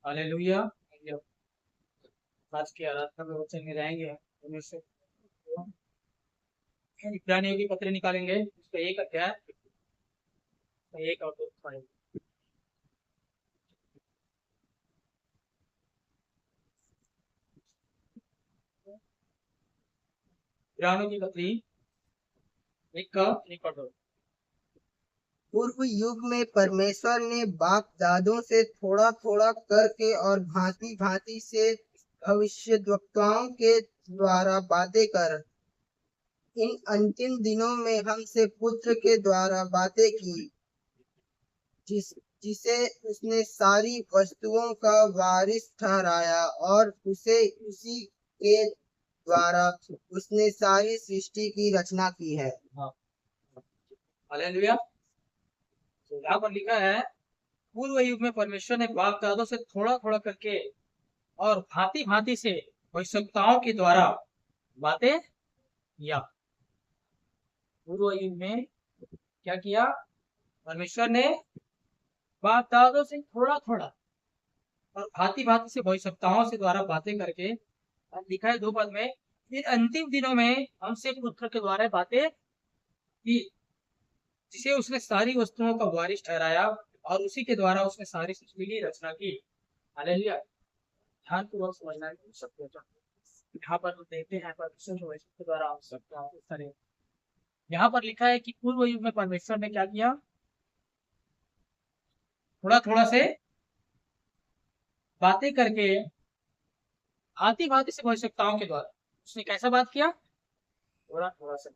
Hallelujah. आज की आराधना में वचन में रहेंगे उनमें से इब्रानियों की पत्री निकालेंगे, उसका एक अध्याय, एक और दो पढ़ेंगे। इब्रानियों की पत्री एक और दो। पूर्व युग में परमेश्वर ने बाप दादों से थोड़ा थोड़ा करके और भांति भांति से भविष्यद्वक्ताओं के द्वारा बातें कर इन अंतिम दिनों में हमसे पुत्र के द्वारा बातें की, जिसे उसने सारी वस्तुओं का वारिस ठहराया और उसे उसी के द्वारा उसने सारी सृष्टि की रचना की है। हाँ, हालेलुया। तो यहाँ पर लिखा है, पूर्व युग में परमेश्वर ने बाप दादों से थोड़ा थोड़ा करके और भांति भांति से भविष्यवक्ताओं के द्वारा बातें किया। पूर्व युग में क्या किया? परमेश्वर ने बाप दादों से थोड़ा थोड़ा और भांति भांति से भविष्यवक्ताओं से द्वारा बातें करके, अब लिखा है 2 पद में, फिर अंतिम दिनों में हमसे पुत्र के द्वारा बातें की, जिसे उसने सारी वस्तुओं का वारिस ठहराया और उसी के द्वारा उसने सारी सृष्टि की रचना की। हालेलुया। ध्यानपूर्वक समझना है सबको। यहाँ पर तो देखते हैं परमेश्वर के द्वारा हम सबका इस तरह यहाँ पर लिखा है कि पूर्व युग में परमेश्वर ने क्या किया? थोड़ा थोड़ा से बातें करके भांति भांति से भविष्यवक्ताओं के द्वारा उसने कैसा बात किया? थोड़ा थोड़ा सा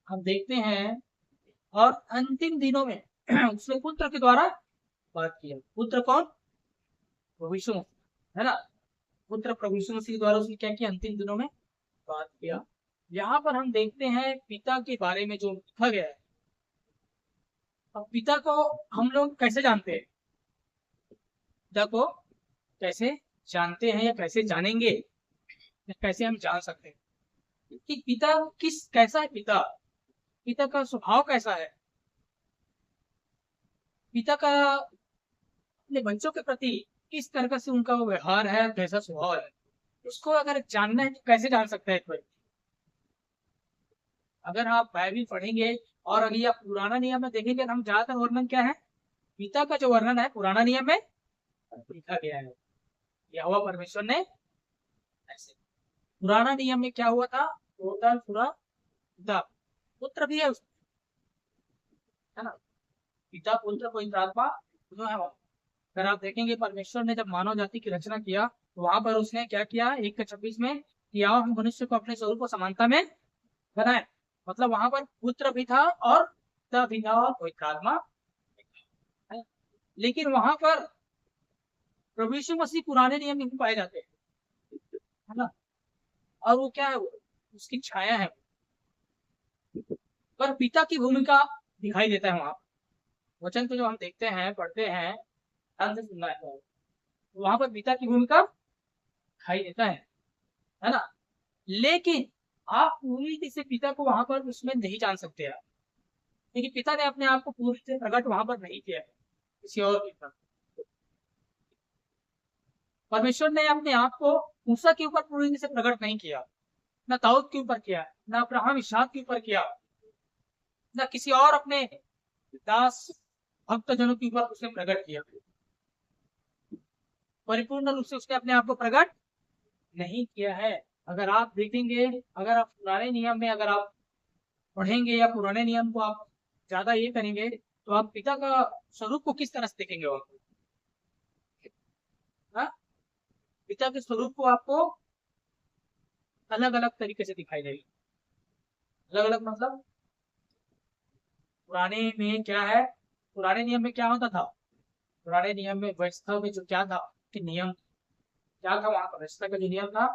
हम देखते हैं। और अंतिम दिनों में उसने पुत्र के द्वारा बात किया। पुत्र कौन? प्रभु यीशु मसीह, है ना। पुत्र प्रभु यीशु मसीह के द्वारा उसने क्या किया? अंतिम दिनों में बात किया। यहाँ पर हम देखते हैं पिता के बारे में जो लिखा गया है। अब पिता को हम लोग कैसे जानते हैं? पिता को कैसे जानते हैं या कैसे जानेंगे या कैसे हम जान सकते हैं कि पिता कैसा है? पिता पिता का स्वभाव कैसा है? पिता का अपने बच्चों के प्रति किस तरह से उनका व्यवहार है, कैसा स्वभाव है, उसको अगर जानना है तो कैसे जान सकते हैं कोई? अगर आप बाइबिल पढ़ेंगे और अगर आप पुराना नियम में देखेंगे, हम ज्यादातर वर्णन क्या है? पिता का जो वर्णन है पुराना नियम में लिखा गया है। यहोवा परमेश्वर ने ऐसे, पुराना नियम में क्या हुआ था? टोटल पूरा पिता पुत्र भी है उसमें, है ना। पिता पुत्र कोई आत्मा जो है। अगर आप देखेंगे परमेश्वर ने जब मानव जाति की रचना किया तो वहां पर उसने क्या किया? 1:26 में किया, हम मनुष्य को अपने स्वरूप और समानता में बनाए। मतलब वहां पर पुत्र भी था और पिता भी था और कोई आत्मा है। लेकिन वहां पर प्रभु यीशु मसीह पुराने नियम में पाए जाते हैं, है ना। और वो क्या है? वो उसकी छाया है, पर पिता की भूमिका दिखाई देता है वहां। वचन को जो हम देखते हैं, पढ़ते हैं, ध्यान से सुनना है, वहां पर पिता की भूमिका दिखाई देता है ना। लेकिन आप पूरी तरह से पिता को वहां पर उसमें नहीं जान सकते आप, क्योंकि पिता ने अपने आप को पूरी तरह प्रकट वहां पर नहीं किया है किसी और की तरह। परमेश्वर ने अपने आप को मूसा के ऊपर पूरी तरह से प्रकट नहीं किया, ना दाऊद के ऊपर किया, ना अब्राहम इसहाक के ऊपर किया, ना किसी और अपने दास भक्त जनों के ऊपर उसने प्रकट किया। परिपूर्ण रूप से उसने अपने आप को प्रकट नहीं किया है। अगर आप देखेंगे, अगर आप पुराने नियम में अगर आप पढ़ेंगे या पुराने नियम को आप ज्यादा ये करेंगे तो आप पिता का स्वरूप को किस तरह से देखेंगे? वहां हाँ? पिता के स्वरूप को आपको अलग अलग तरीके से दिखाई देगी। अलग अलग मतलब पुराने में क्या है? पुराने नियम में क्या होता था? पुराने नियम में व्यवस्था में जो क्या था कि नियम क्या था? वहां पर व्यवस्था का जो नियम था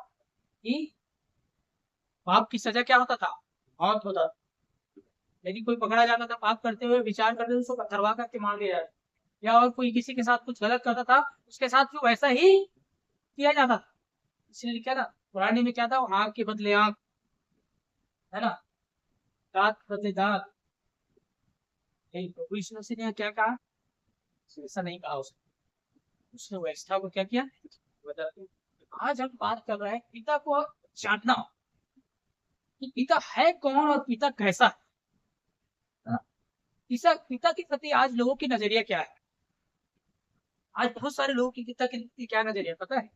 कि पाप की सजा क्या होता था? मौत होता था। यदि कोई पकड़ा जाता था पाप करते हुए, विचार करते हुए, उसको पत्थरवा करके मार दिया जाता, या और कोई किसी के साथ कुछ गलत करता था उसके साथ भी वैसा ही किया जाता था। इसलिए क्या था? पुराने में क्या था? आंख के बदले आंख, है ना, दांत के बदले दांत। प्रभु यीशु मसीह ने क्या कहा? ऐसा नहीं कहा उसने व्यवस्था को क्या किया, बदल दिया। आज हम बात कर रहे हैं पिता को जानना कि पिता है कौन और पिता कैसा है। पिता के प्रति आज लोगों की नजरिया क्या है? आज बहुत सारे लोगों की पिता के प्रति क्या नजरिया पता है?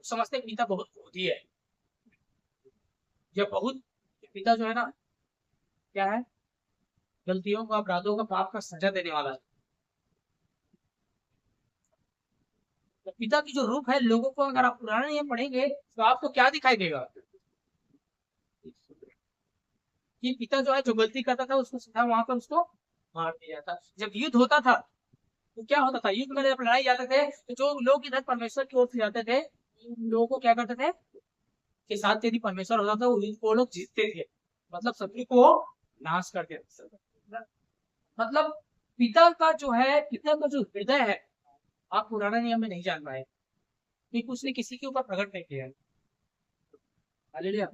समझते हैं पिता बहुत क्रोधी है, या बहुत पिता जो है ना क्या है, गलतियों का, अपराधों का, पाप का सजा देने वाला है। तो पिता की जो रूप है, लोगों को अगर आप पुराना नियम पढ़ेंगे तो आपको क्या दिखाई देगा कि पिता जो है जो गलती करता था उसको सीधा वहां पर उसको मार दिया जाता। जब युद्ध होता था तो क्या होता था, युद्ध में जब लड़ाई जाते थे तो जो लोग इधर परमेश्वर की ओर से जाते थे, लोगों को क्या करते थे कि साथ यदि परमेश्वर होता था वो लोग जीतते थे, मतलब शत्रु को नाश कर देते थे। मतलब पिता का जो है, पिता का जो हृदय है, आप पुराना नियम में नहीं जान पाए क्योंकि उसने किसी के ऊपर प्रकट नहीं किया है। हालेलुया।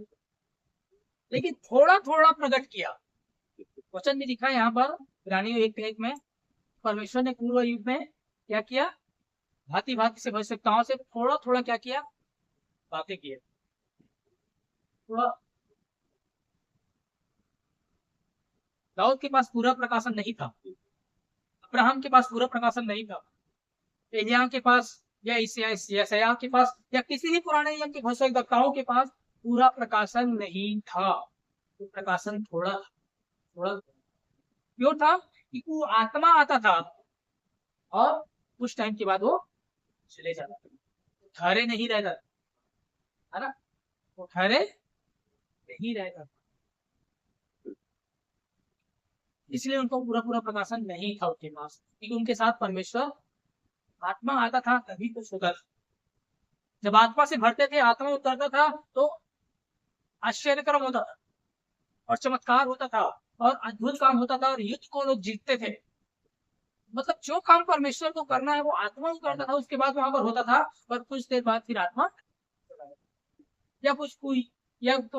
लेकिन थोड़ा थोड़ा प्रकट किया। वचन में लिखा है यहाँ पर इब्रानियों 1:1 में, परमेश्वर ने पूर्व युग में क्या किया, भांति भांति से भविष्यवक्ताओं से थोड़ा थोड़ा क्या किया, बातें की। थोड़ा दाऊद के पास पूरा प्रकाशन नहीं था, अब्राहम के पास पूरा प्रकाशन नहीं था, एलिय्याह के पास या यशायाह के पास या किसी भी पुराने नियम के भविष्यवक्ताओं के पास पूरा प्रकाशन नहीं था। तो प्रकाशन थोड़ा थोड़ा क्यों था? कि वो आत्मा आता था और कुछ टाइम के बाद वो चले जाता था, ठहरे नहीं रहता, है ना, वो ठहरे नहीं रहता, इसलिए उनको पूरा पूरा प्रकाशन नहीं था उनके पास, क्योंकि उनके साथ परमेश्वर आत्मा आता था तभी कुछ होता था। जब आत्मा से भरते थे, आत्मा उतरता था तो आश्चर्यक्रम होता था और चमत्कार होता था और अद्भुत काम होता था और युद्ध को लोग जीतते थे। मतलब जो काम परमेश्वर को करना है वो आत्मा को करता था, उसके बाद वहां पर होता था, पर कुछ देर बाद फिर आत्मा या कुछ कोई या तो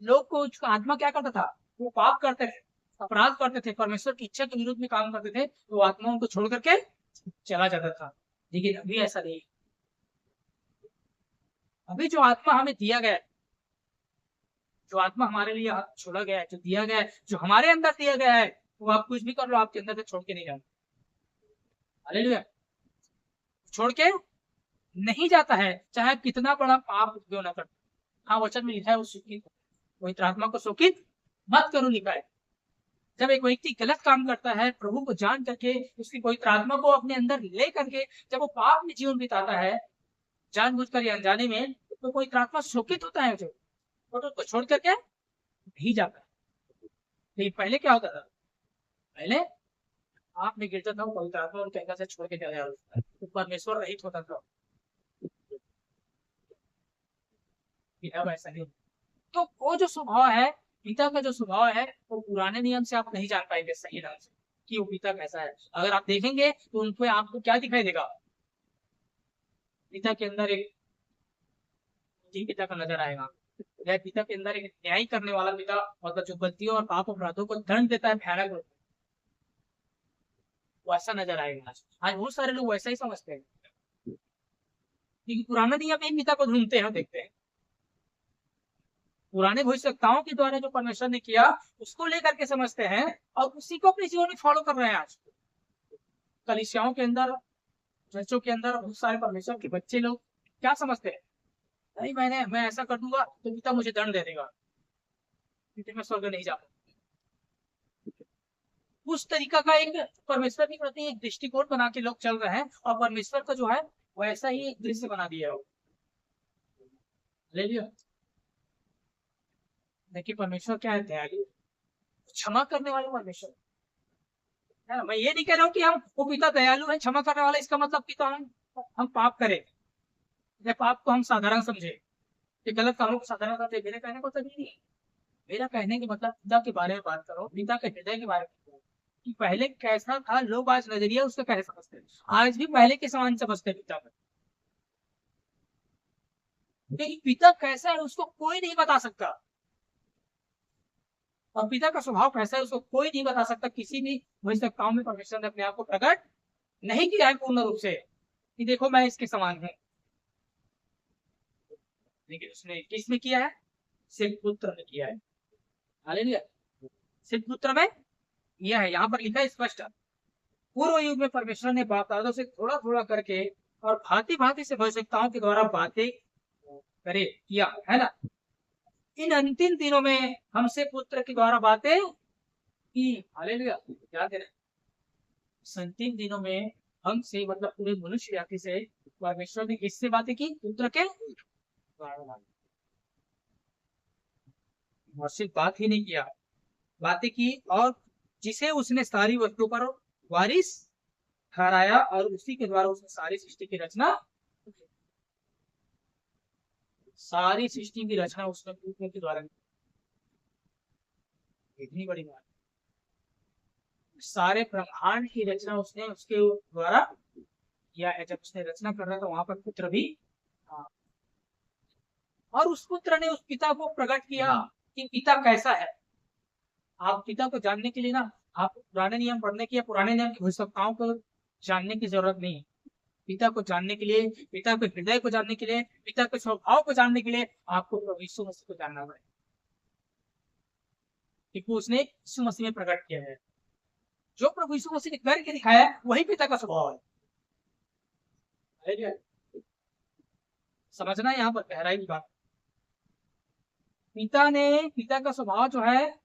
लोग को आत्मा क्या करता था, वो पाप करते थे, अपराध करते थे, परमेश्वर की इच्छा के विरुद्ध में काम करते थे, तो आत्मा उनको छोड़ करके चला जाता था। लेकिन अभी ऐसा नहीं। अभी जो आत्मा हमें दिया गया है, जो आत्मा हमारे लिए छोड़ा गया है, जो दिया गया है, जो हमारे अंदर दिया गया है, वो आप कुछ भी कर लो आपके अंदर से छोड़ के नहीं जाना। हालेलुया। छोड़ के नहीं जाता है, चाहे कितना बड़ा पाप क्यों ना कर। हाँ, वचन में लिखा है वो सुखित, पवित्र आत्मा को सुखित मत करो लिखा है। जब एक व्यक्ति गलत काम करता है, प्रभु को जान करके, उसकी पवित्र आत्मा को अपने अंदर ले करके जब वो पाप में जीवन बिताता है, जानबूझकर या अनजाने में, तो पवित्र आत्मा शोकित होता है, जो उसको छोड़ करके नहीं जाता। लेकिन पहले क्या होता था, पहले आप में गिरता था, पवित्र आत्मा उनके अंदर से छोड़ के चला जाता था, तो परमेश्वर रहित होता था। अब ऐसा नहीं। तो वो जो स्वभाव है, पिता का जो स्वभाव है, वो पुराने नियम से आप नहीं जान पाएंगे सही ढंग से कि वो पिता कैसा है। अगर आप देखेंगे तो उनको आपको क्या दिखाई देगा, पिता के अंदर एक पिता का नजर आएगा, या पिता के अंदर एक न्याय करने वाला पिता, मतलब जो गलतियों और पाप अपराधों को दंड देता है भयानक रूप में, वैसा नजर आएगा। आज बहुत सारे लोग वैसा ही समझते हैं, क्योंकि पुराना नियम में पिता को ढूंढते हैं, देखते हैं पुराने भविष्यवक्ताओं के द्वारा जो परमेश्वर ने किया उसको लेकर के समझते हैं और उसी को अपने जीवन में फॉलो कर रहे हैं। आज कलीसियाओं के अंदर, चर्चों के अंदर बहुत सारे परमेश्वर के बच्चे लोग क्या समझते हैं, नहीं मैं ऐसा कर दूंगा तो पिता मुझे दंड दे देगा, क्योंकि मैं स्वर्ग नहीं जा पाऊंगा। उस तरीका का एक परमेश्वर के प्रति एक दृष्टिकोण बना के लोग चल रहे हैं, और परमेश्वर का जो है वैसा ही एक दृश्य बना दिया है। ले लिया। देखिए परमेश्वर क्या है, दयालु, क्षमा करने वाले परमेश्वर है ना। मैं ये नहीं कह रहा हूँ कि हम वो पिता दयालु है, क्षमा करने वाला, इसका मतलब कि तो हम पाप करें या पाप को हम साधारण समझे, ये गलत कामों को साधारण समझे, मेरे कहने को तभी नहीं। मेरा कहने के मतलब पिता के बारे में बात करो, पिता के हृदय के बारे में, कि पहले कैसा था, लोग आज नजरिया उसका कैसे समझते हैं, आज भी पहले के समान समझते हैं पिता को। लेकिन पिता कैसा है उसको कोई नहीं बता सकता। और पिता का स्वभाव कैसा है उसको कोई नहीं बता सकता। किसी भी भविष्यवक्ताओं में परमेश्वर ने अपने आप को प्रकट नहीं किया है पूर्ण रूप से कि देखो मैं इसके समान हूं, लेकिन उसने किसमें किया है? सिर्फ पुत्र ने किया है। हालेलुया। सिर्फ पुत्र में यह है, यहाँ पर लिखा है स्पष्ट, पूर्व युग में परमेश्वर ने बाप दादों से थोड़ा थोड़ा करके और भांति भांति से भविष्यवक्ताओं के द्वारा बातें करे किया है ना। इन अंतिम दिनों में हमसे पुत्र के द्वारा बातें की। हालेलुया। क्या करें? इस अंतिम दिनों में हमसे मतलब पूरे मनुष्य जाति से परमेश्वर ने किससे बातें की? पुत्र के द्वारा। और सिर्फ बात ही नहीं किया, बातें की, और जिसे उसने सारी वस्तुओं पर वारिस ठहराया और उसी के द्वारा उसने सारी सृष्टि की रचना, सारी सृष्टि की रचना उसने पुत्र के द्वारा, इतनी बड़ी बात। सारे ब्रह्मांड की रचना उसने उसके द्वारा किया है। जब उसने रचना कर रहा था वहां पर पुत्र भी था, और उस पुत्र ने उस पिता को प्रकट किया कि पिता कैसा है। आप पिता को जानने के लिए ना, आप पुराने नियम पढ़ने की या पुराने नियम की भविष्यवक्ताओं को जानने की जरूरत नहीं है। पिता को जानने के लिए, पिता के हृदय को जानने के लिए, पिता के स्वभाव को जानने के लिए आपको प्रभु यीशु मसीह को जानना पड़ेगा, क्योंकि उसने यीशु मसीह में प्रकट किया है। जो प्रभु यीशु मसीह ने करके दिखाया है वही पिता का स्वभाव है। समझना यहाँ पर गहराई की बात। पिता का स्वभाव जो है,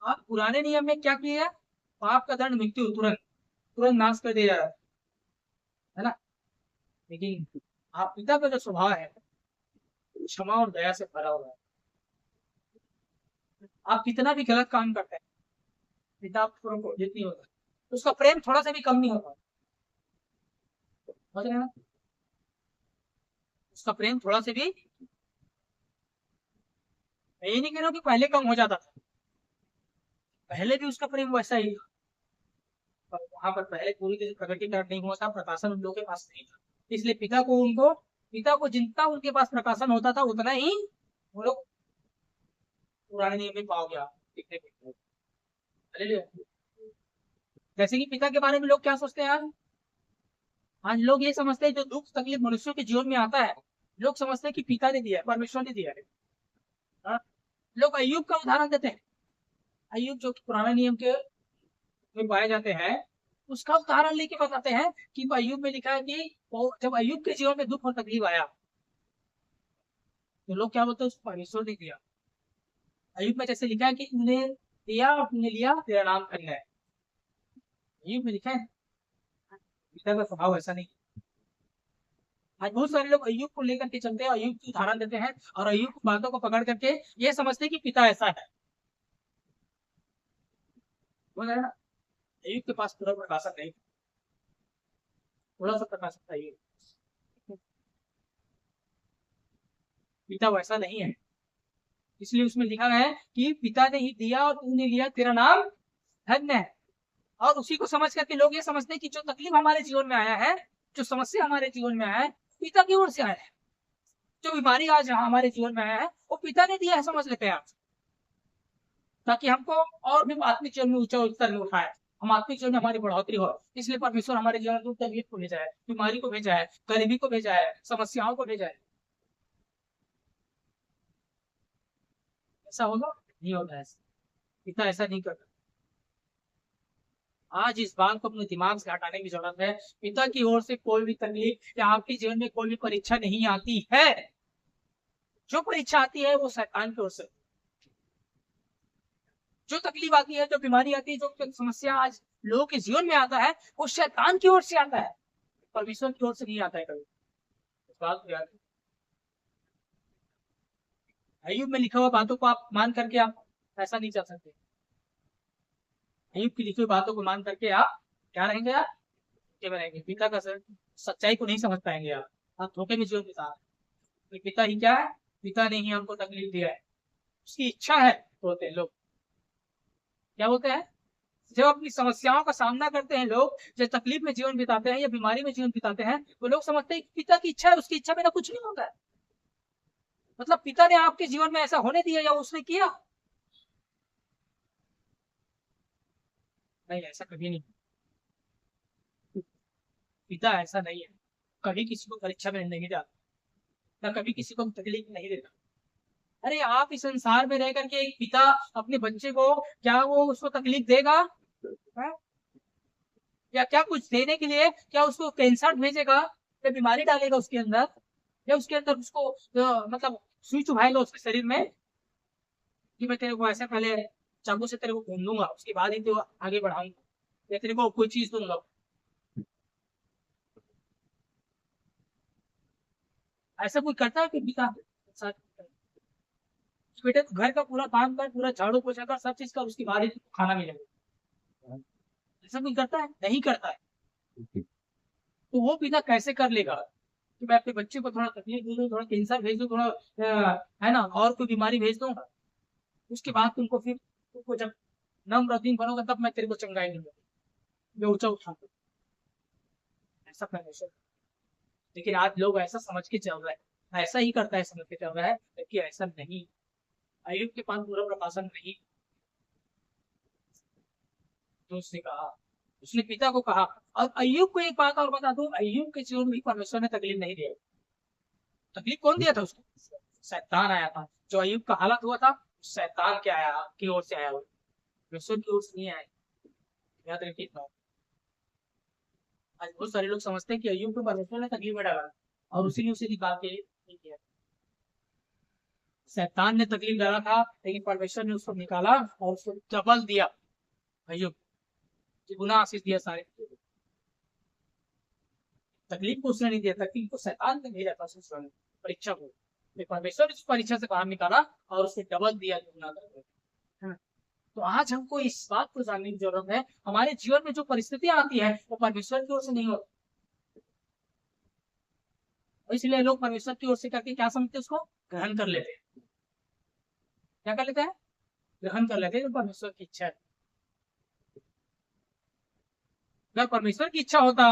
आप पुराने नियम में क्या किया? पाप का दंड मृत्यु, तुरंत तुरंत नाश कर दिया है ना। लेकिन आप पिता का जो स्वभाव है क्षमा और दया से भरा हुआ है। आप कितना भी गलत काम करते हैं, पिता को क्रोधित नहीं होता, उसका प्रेम थोड़ा सा भी कम नहीं होता। समझ रहे हैं ना? उसका प्रेम थोड़ा से भी, मैं ये नहीं कह रहा हूं कि पहले कम हो जाता था, पहले भी उसका प्रेम वैसा ही था, पर वहां पर पहले पूरी तरह प्रकटीकरण नहीं हुआ था, प्रकाशन उन लोगों के पास नहीं था, इसलिए पिता को जितना उनके पास प्रकाशन होता था उतना ही वो लोग पुराने नियम में पाओगे आप दिखने को। जैसे कि पिता के बारे में लोग क्या सोचते हैं आज लोग ये समझते हैं जो दुख तकलीफ मनुष्यों के जीवन में आता है, लोग समझते हैं कि पिता ने दिया है, परमेश्वर ने दिया है। हाँ? लोग अय्यूब का उदाहरण देते हैं, अय्यूब जो पुराने नियम के में पाए जाते हैं, उसका उदाहरण लेके बताते हैं कि अय्यूब में लिखा है कि जब अय्यूब के जीवन में दुख और तकलीफ आया तो लोग क्या बोलते हैं? उसको परमेश्वर ने दिया। अय्यूब में जैसे लिखा है कि तूने दिया और तूने लिया, तेरा नाम धन्य है। अय्यूब में लिखा है। पिता का स्वभाव ऐसा नहीं। आज बहुत सारे लोग अय्यूब को लेकर के चलते हैं, अय्यूब की उदाहरण देते हैं और अय्यूब की बातों को पकड़ करके ये समझते हैं कि पिता ऐसा है। अय्यूब के पास पूरा प्रकाशन नहीं, थोड़ा सा प्रकाशन चाहिए। पिता वैसा नहीं है, इसलिए उसमें लिखा है कि पिता ने ही दिया और तूने लिया, तेरा नाम धन्य है। और उसी को समझ करके लोग ये समझते हैं कि जो तकलीफ हमारे जीवन में आया है, जो समस्या हमारे जीवन में आया है, पिता की ओर से आया है। जो बीमारी आज हमारे जीवन में आया है वो पिता ने दिया है, समझ लेते हैं आप, ताकि हमको और भी आत्मिक जीवन में ऊंचा स्तर में उठाए, हम आत्मिक जीवन में हमारी बढ़ोतरी हो। इसलिए परमेश्वर हमारे जीवन में तकलीफ को भेजा है, बीमारी को भेजा है, गरीबी को भेजा है, समस्याओं को भेजा है। ऐसा होगा? नहीं होगा ऐसा, पिता ऐसा नहीं करता। आज इस बात को अपने दिमाग से हटाने की जरूरत है। पिता की ओर से कोई भी तकलीफ या आपके जीवन में कोई भी परीक्षा नहीं आती है। जो परीक्षा आती है वो शैतान की ओर से, जो तकलीफ आती है, जो बीमारी आती है, जो समस्या आज लोगों के जीवन में आता है वो शैतान की ओर से आता है, परमेश्वर की ओर से नहीं आता है कभी। इस बात को याद। अय्यूब में लिखा हुआ बातों को आप मान करके आप ऐसा नहीं चल सकते। अय्यूब की लिखी हुई बातों को मान करके आप क्या रहेंगे? आप धोखे में रहेंगे, पिता का सच्चाई को नहीं समझ पाएंगे आप धोखे में जीवन बिता। पिता ही क्या है? पिता ने ही हमको तकलीफ दिया है, उसकी इच्छा है। बोलते हैं लोग, क्या बोलते हैं? जब अपनी समस्याओं का सामना करते हैं लोग, जब तकलीफ में जीवन बिताते हैं या बीमारी में जीवन बिताते हैं, तो लोग समझते हैं पिता की इच्छा है, उसकी इच्छा में ना कुछ नहीं होता है। मतलब पिता ने आपके जीवन में ऐसा होने दिया या उसने किया? नहीं, ऐसा कभी नहीं। पिता ऐसा नहीं है, कभी किसी को परीक्षा में नहीं जाता, ना कभी किसी को तकलीफ नहीं देता। अरे आप इस संसार में रह करके एक पिता अपने बच्चे को, क्या वो उसको तकलीफ देगा? है? या क्या कुछ देने के लिए क्या उसको कैंसर भेजेगा, या बीमारी डालेगा उसके अंदर, या उसके अंदर उसको मतलब सुई चुभाएगा उसके शरीर में कि मैं तेरे को ऐसे पहले चाकू से तेरे को भून दूंगा, उसके बाद ही तो आगे बढ़ाऊंगा, या तेरे को कोई चीज दूंगा? ऐसा कोई करता है कि पिता साथ? बेटे तो घर का पूरा काम कर, पूरा झाड़ू पोछा कर, सब चीज कर, उसके बाद ही खाना मिलेगा। ऐसा कोई करता है? नहीं करता है। तो वो पिता कैसे कर लेगा कि मैं अपने बच्चे को थोड़ा तकलीफ दे दूं, थोड़ा कैंसर भेज दूं, थोड़ा है ना, और कोई बीमारी भेज दूं, उसके बाद तुमको फिर तुमको जब नम्र दिन बनोगा तब मैं तेरे को चंगाई दूंगा, मैं ऊंचा उठा, ऐसा परमेश्वर। लेकिन आज लोग ऐसा समझ के चल रहे हैं, ऐसा ही करता है समझ के चल रहा है, लेकिन ऐसा नहीं। अयुब के पास पूरा प्रकाशन नहीं। तो उसने कहा, उसने पिता को कहा। और अयुब को एक बात और बता दूं, अयुब के जीवन में परमेश्वर ने तकलीफ नहीं दिया। तकलीफ कौन दिया था उसको? शैतान आया था। जो अयुब का हालत हुआ था, शैतान के आया की ओर से आया हुआ, परमेश्वर की ओर से नहीं आया। याद रखिए इतना। आज बहुत सारे लोग समझते हैं कि अयुब को परमेश्वर ने तकलीफ में डाला और उसी ने उसे निकाल के नहीं किया। शैतान ने तकलीफ डाला था, लेकिन परमेश्वर ने उसको निकाला और उसको डबल दिया। अयुब गुना आशीष दिया सारे। तकलीफ को उसने नहीं दिया, तकलीफ को शैतान ने भेजा था परीक्षा को। परमेश्वर ने उस परीक्षा से बाहर निकाला और उसने डबल दिया गुना करके। तो आज हमको इस बात को जानने की जरूरत है, हमारे जीवन में जो परिस्थितियां आती है वो परमेश्वर की ओर से नहीं होती। इसलिए लोग परमेश्वर की ओर से करके क्या समझते हैं, उसको ग्रहण कर लेते हैं। क्या कर लेते हैं? ग्रहण कर लेते हैं, तो परमेश्वर की इच्छा है। अगर परमेश्वर की इच्छा होता,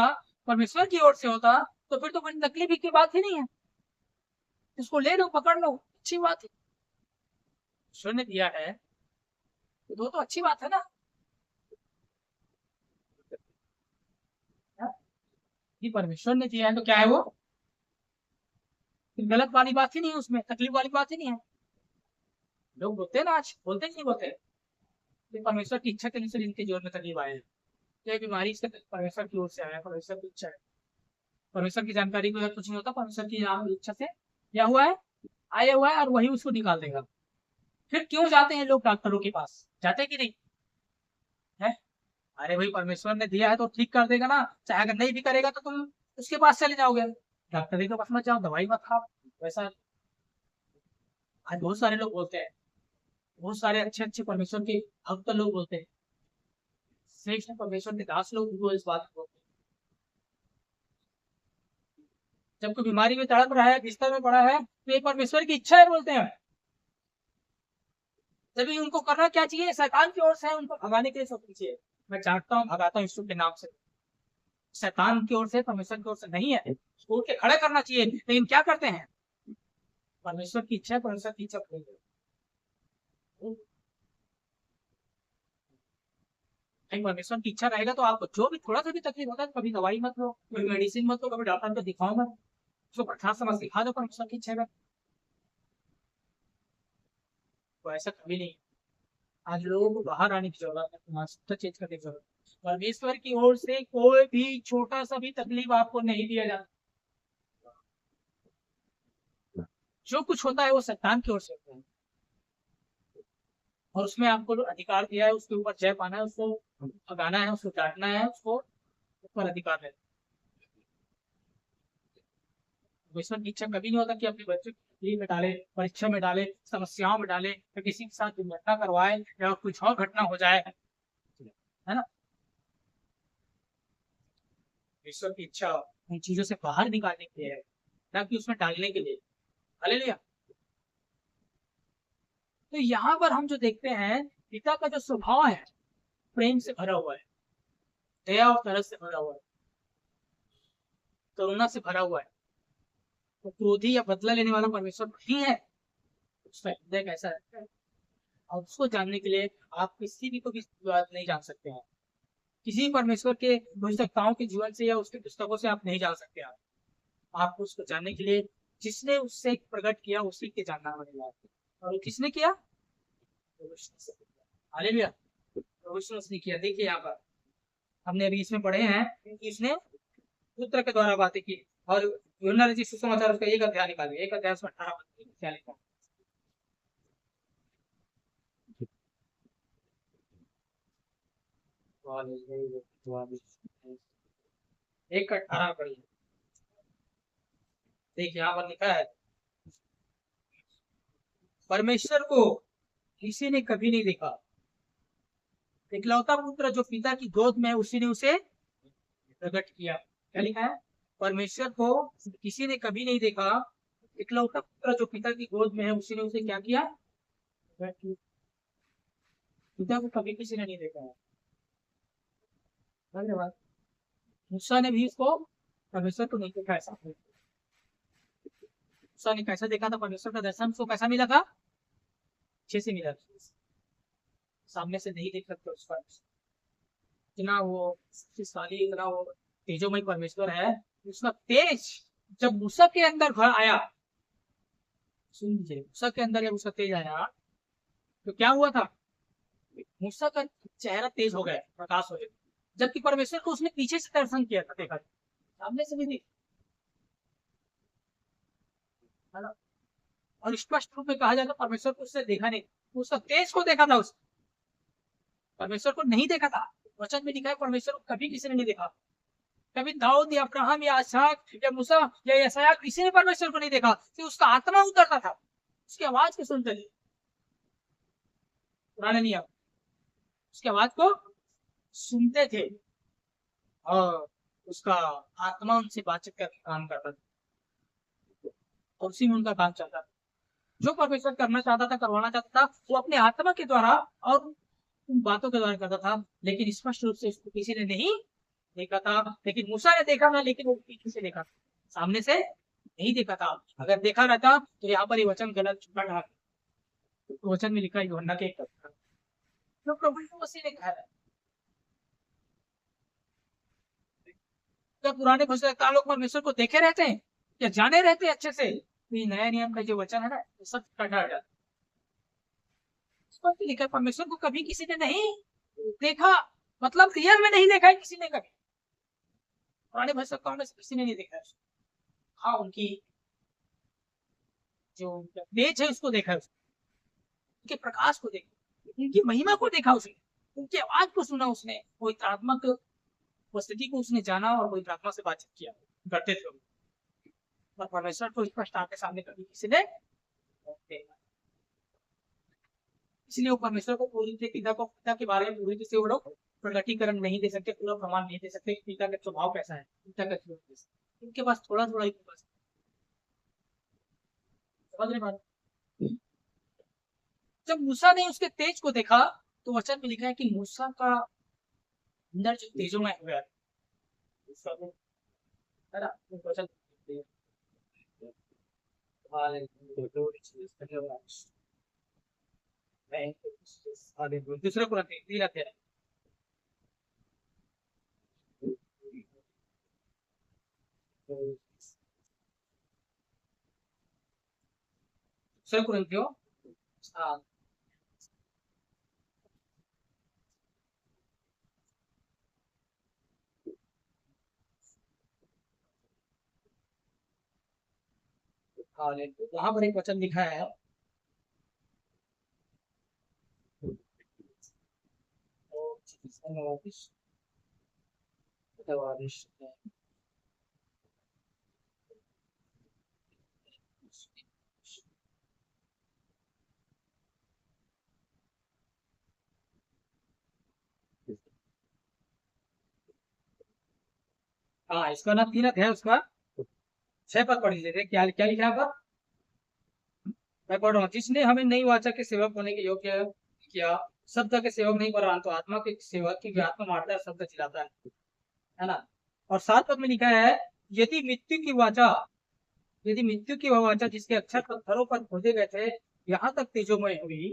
परमेश्वर की ओर से होता, तो फिर तो कोई तकलीफ की बात ही नहीं है। इसको ले लो, पकड़ लो, अच्छी बात है। ईश्वर ने दिया है तो अच्छी बात है ना। ये परमेश्वर ने दिया है तो क्या है वो? गलत वाली बात ही नहीं है, उसमें तकलीफ वाली बात ही नहीं है। लोग बोलते हैं ना, आज बोलते नहीं बोलते, कि परमेश्वर की इच्छा के अनुसार इनके जीवन में तकलीफ आए हैं, ये बीमारी इसका परमेश्वर की ओर से आया है, परमेश्वर की इच्छा है। परमेश्वर की जानकारी को अगर कुछ नहीं होता, परमेश्वर की नाम इच्छा से क्या हुआ है, आया हुआ है, और वही उसको निकाल देगा। फिर क्यों जाते हैं लोग डॉक्टरों के पास? जाते कि नहीं है? अरे भाई परमेश्वर ने दिया है तो ठीक कर देगा ना, चाहे अगर नहीं भी करेगा तो तुम उसके पास चले जाओगे, डॉक्टर के पास मत जाओ, दवाई मत खाओ। वैसा आज बहुत सारे लोग बोलते हैं, बहुत सारे अच्छे अच्छे परमेश्वर के भक्त लोग बोलते हैं, श्रेष्ठ परमेश्वर के दास लोग भी इस बात को, जब कोई बीमारी में तड़प रहा है, बिस्तर में पड़ा है, तो ये परमेश्वर की इच्छा है बोलते हैं। तभी उनको करना क्या चाहिए? शैतान की ओर से उनको भगाने के लिए सब चाहिए। मैं चाहता हूँ, भगाता हूँ यीशु के नाम से। शैतान की ओर से, परमेश्वर की ओर से नहीं है। उसको उठ के खड़े करना चाहिए, लेकिन क्या करते हैं? परमेश्वर की इच्छा है, परमेश्वर की इच्छा पूरी करो। परमेश्वर की इच्छा रहेगा तो आपको जो भी थोड़ा सा भी तकलीफ होता है, कभी दवाई मत लो, कभी मेडिसिन मत लो, कभी डॉक्टर को दिखाओ मत, उसको प्रथा समझ दिखा दो परमेश्वर की इच्छा है। तो ऐसा कभी नहीं। आज लोगों को बाहर आने की जरूरत है, मास्टर चेंज करने की जरूरत है। परमेश्वर की ओर से कोई भी छोटा सा भी तकलीफ आपको नहीं दिया जाता। जो कुछ होता है वो शैतान की ओर से होता है, और उसमें आपको जो अधिकार दिया है उसके ऊपर जय पाना है, उसको भगाना है, उसको डांटना है, उसको ऊपर अधिकार है। परमेश्वर की इच्छा कभी नहीं होता कि अपने बच्चे को तकलीफ में डाले, परीक्षा में डाले, समस्याओं में डाले, या किसी के साथ दुर्घटना करवाए, या कुछ और घटना हो जाए, है ना। ईश्वर की इच्छा उन चीजों से बाहर निकालने के लिए है, ना कि उसमें डालने के लिए। हालेलुया। तो यहाँ पर हम जो देखते हैं, पिता का जो स्वभाव है प्रेम से भरा हुआ है, दया और तरस से भरा हुआ है, करुणा से भरा हुआ है। तो क्रोधी या बदला लेने वाला परमेश्वर नहीं है। उसका हृदय कैसा है, और उसको जानने के लिए आप किसी भी को भी बात नहीं जान सकते हैं। किसी परमेश्वर के भविष्यवक्ताओं के जीवन से या उसके पुस्तकों से आप नहीं जान सकते। आपको उसको जानने के लिए जिसने उससे प्रकट किया उसी के जानना पड़ेगा। और किसने किया? हालेलुया, प्रभु यीशु मसीह ने किया। देखिए यहाँ पर हमने अभी इसमें पढ़े हैं कि उसने पुत्र के द्वारा बातें की। और यूहन्ना रचित सुसमाचार उसका एक अध्याय निकालिए, एक अध्याय उसमें 18 पद क्या लिखा है। एक 18 पढ़िए। देखिए यहाँ पर लिखा है, परमेश्वर को किसी ने कभी नहीं देखा, इकलौता पुत्र जो पिता की गोद में है उसी ने उसे प्रकट किया। क्या लिखा है? परमेश्वर को किसी ने कभी नहीं देखा, इकलौता पुत्र जो पिता की गोद में है उसी ने उसे क्या किया? पिता को कभी किसी ने नहीं देखा है। धन्यवाद। मूसा ने भी उसको परमेश्वर को नहीं देखा। ऐसा मूसा ने कैसा देखा था परमेश्वर का दर्शन? उसको कैसा मिला था? अच्छे से मिला था, सामने से नहीं देख सकते उसका। इतना वो शक्तिशाली, इतना वो तेजोमय परमेश्वर है। उसका तेज जब मूसा के अंदर घर आया, सुन लीजिए, मूसा के अंदर जब उसका तेज आया तो क्या हुआ था? मूसा का चेहरा तेज हो गया, प्रकाश हो गया। जबकि परमेश्वर को उसने पीछे से दर्शन किया था, देखा, सामने से भी नहीं। और स्पष्ट रूप में कहा जाता परमेश्वर को उसने देखा नहीं, उसका तेज को देखा था। उसने परमेश्वर को नहीं देखा था। वचन में लिखा है परमेश्वर को कभी किसी ने नहीं देखा। कभी दाऊद या अब्राहम या इसहाक या मूसा या यशायाह किसी ने परमेश्वर को नहीं देखा। तो उसका आत्मा उतरता था, उसकी आवाज को सुनते थे। पुराने नियम उसकी आवाज को सुनते थे और उसका आत्मा उनसे बातचीत करके काम करता था और उसी में उनका काम चलता था। जो परमेश्वर करना चाहता था, करवाना चाहता था, वो अपने आत्मा के द्वारा और उन बातों के द्वारा करता था। लेकिन स्पष्ट रूप से इसको किसी ने नहीं देखा था। लेकिन मूसा ने देखा था, लेकिन वो पीछे से देखा था, सामने से नहीं देखा था। अगर देखा रहता तो यहाँ पर ये वचन गलत छुपा था। तो वचन में लिखा है यूहन्ना के 1 जो प्रभु यीशु मसीह ने कहा है। क्या पुराने भविष्यवक्ता लोग परमेश्वर को देखे रहते हैं या जाने रहते हैं अच्छे से? तो नया नियम का जो वचन है ना, वो सब कटा जाता है। लिखा परमेश्वर को कभी किसी ने नहीं देखा, मतलब रियल में नहीं देखा है किसी ने कभी। पुराने भविष्यवक्ताओं में से किसी ने नहीं देखा है। हाँ, उनकी जो तेज है उसको देखा है, उनके प्रकाश को देखा, उनकी महिमा को देखा उसने, उनकी आवाज को सुना उसने, कोई आत्मक उपस्थिति को उसने जाना और कोई आत्मा से बातचीत किया करते थे। पर परमेश्वर को स्पष्ट आंख के सामने कभी किसी ने देखा। इसलिए वो परमेश्वर को पूरी पिता के बारे में पूरी तरह से वो लोग प्रकटीकरण नहीं दे सकते, पूरा प्रमाण नहीं दे सकते पिता का स्वभाव कैसा है, पिता का जीवन कैसा है। उनके पास थोड़ा थोड़ा ही बस। समझ रहे बात? जब मूसा ने उसके तेज को देखा तो वचन में लिखा है कि मूसा का अंदर जो तेजोमय हुआ है ना, वचन दूसरे को तीन अध्याय दूसरे कुरिन्थियों वहां पर एक वचन लिखा है, हाँ इसका ना 3 अध्याय उसका 6 पद पढ़ लीजिए। क्या क्या लिखा है पर मैं पढ़ रहा हूँ। जिसने हमें नई वाचा के सेवक होने के योग्य किया, शब्द के सेवक नहीं परंतु आत्मा के सेवक की आत्मा मारता है, शब्द चिल्लाता है ना। और 7 पद में लिखा है, यदि मृत्यु की वह वाचा जिसके अक्षर पत्थरों पर खोदे गए थे यहाँ तक तेजोमय हुई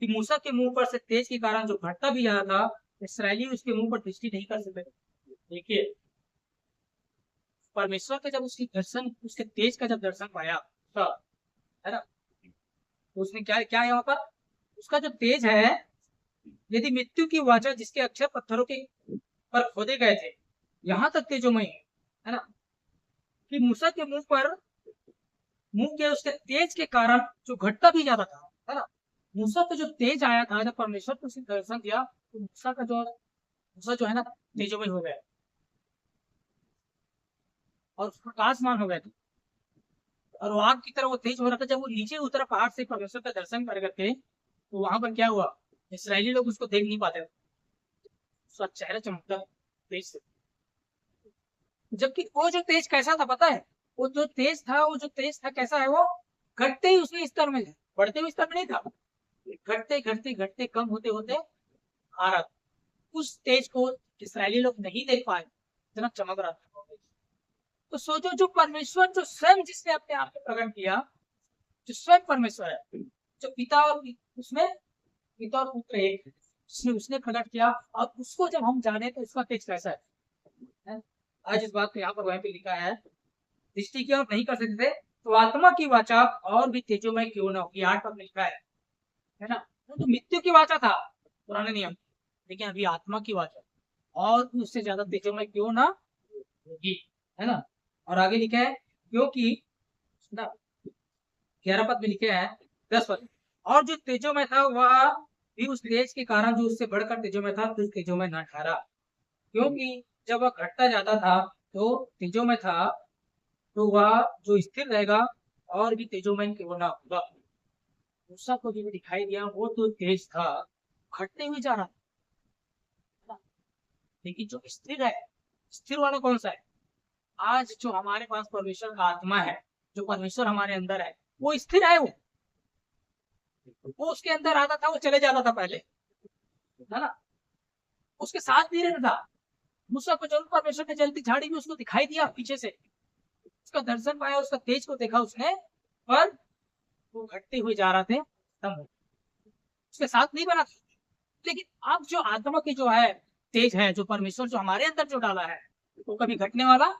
कि मूसा के मुंह पर से तेज के कारण जो घटता भी जा रहा था इसराइली उसके मुंह पर दृष्टि नहीं कर सकते। देखिए, परमेश्वर का जब उसकी दर्शन, उसके तेज का जब दर्शन पाया तब, है ना, तो उसने क्या क्या है यहाँ पर, उसका जो तेज है, यदि मृत्यु की वाचा जिसके अक्षर पत्थरों के पर खोदे गए थे, यहाँ तक तेजोमय है ना, कि मूसा के मुंह पर, मुंह के उसके तेज के कारण जो घटता भी ज्यादा था, है ना, मूसा पे जो तेज आया था, जब परमेश्वर को उसने दर्शन दिया, तो मूसा का जो, मूसा जो है ना, तेजोमय हो गया और प्रकाशमान हो गया था, और वो आग की तरह वो तेज हो रहा था। जब वो नीचे उतरा पहाड़ से परमेश्वर का दर्शन कर करके, तो वहां पर क्या हुआ, इसराइली लोग उसको देख नहीं पाते थे, उसका चेहरा चमकता तेज से। जबकि वो जो तेज कैसा था पता है, वो जो तेज था, वो जो तेज था कैसा है, वो घटते ही उसने स्तर में था, बढ़ते हुए स्तर में नहीं था, घटते घटते घटते कम होते होते आ रहा था। उस तेज को इसराइली लोग नहीं देख पाए, इतना चमक रहा था। तो सोचो, जो परमेश्वर, जो स्वयं जिसने अपने आप को प्रकट किया, जो स्वयं परमेश्वर है, जो पिता और उसमें पिता और पुत्र एक है, जिसने उसने प्रकट किया, और उसको जब हम जाने तो इसका तेज कैसा है? आज इस बात को यहाँ पर वहीं पे लिखा है, दृष्टि की ओर नहीं कर सकते तो आत्मा की वाचा और भी तेजोमय क्यों न होगी, 8 पद में लिखा है ना। वो तो मृत्यु की वाचा था पुराने नियम, लेकिन अभी आत्मा की वाचा और भी उससे ज्यादा तेजोमय क्यों ना होगी, है ना। और आगे लिखा है, क्योंकि ना, 11 पद में लिखे हैं, 10 पद, और जो तेजो में था वह भी उस तेज के कारण जो उससे बढ़कर तेजो में था, तो उस तेजो में न ठहरा, क्योंकि जब वह घटता जाता था तो तेजो में था, तो वह जो स्थिर रहेगा और भी तेजोमय क्यों ना होगा। मूसा को जो दिखाई दिया वो तो तेज था, घटते हुए जा रहा था, लेकिन जो स्थिर है, स्थिर वाला कौन सा है, आज जो हमारे पास परमेश्वर का आत्मा है, जो परमेश्वर हमारे अंदर है, वो स्थिर है। वो उसके अंदर आता था, वो चले जाता था पहले, है ना, उसके साथ नहीं रहता था। मूसा को जरूर परमेश्वर ने जलती झाड़ी में उसको दिखाई दिया पीछे से, उसका दर्शन पाया, उसका तेज को देखा उसने, पर वो घटते हुए जा रहे थे, तब उसके साथ नहीं बना था। लेकिन अब जो आत्मा की जो है तेज है, जो परमेश्वर जो हमारे अंदर जो डाला है, वो कभी घटने वाला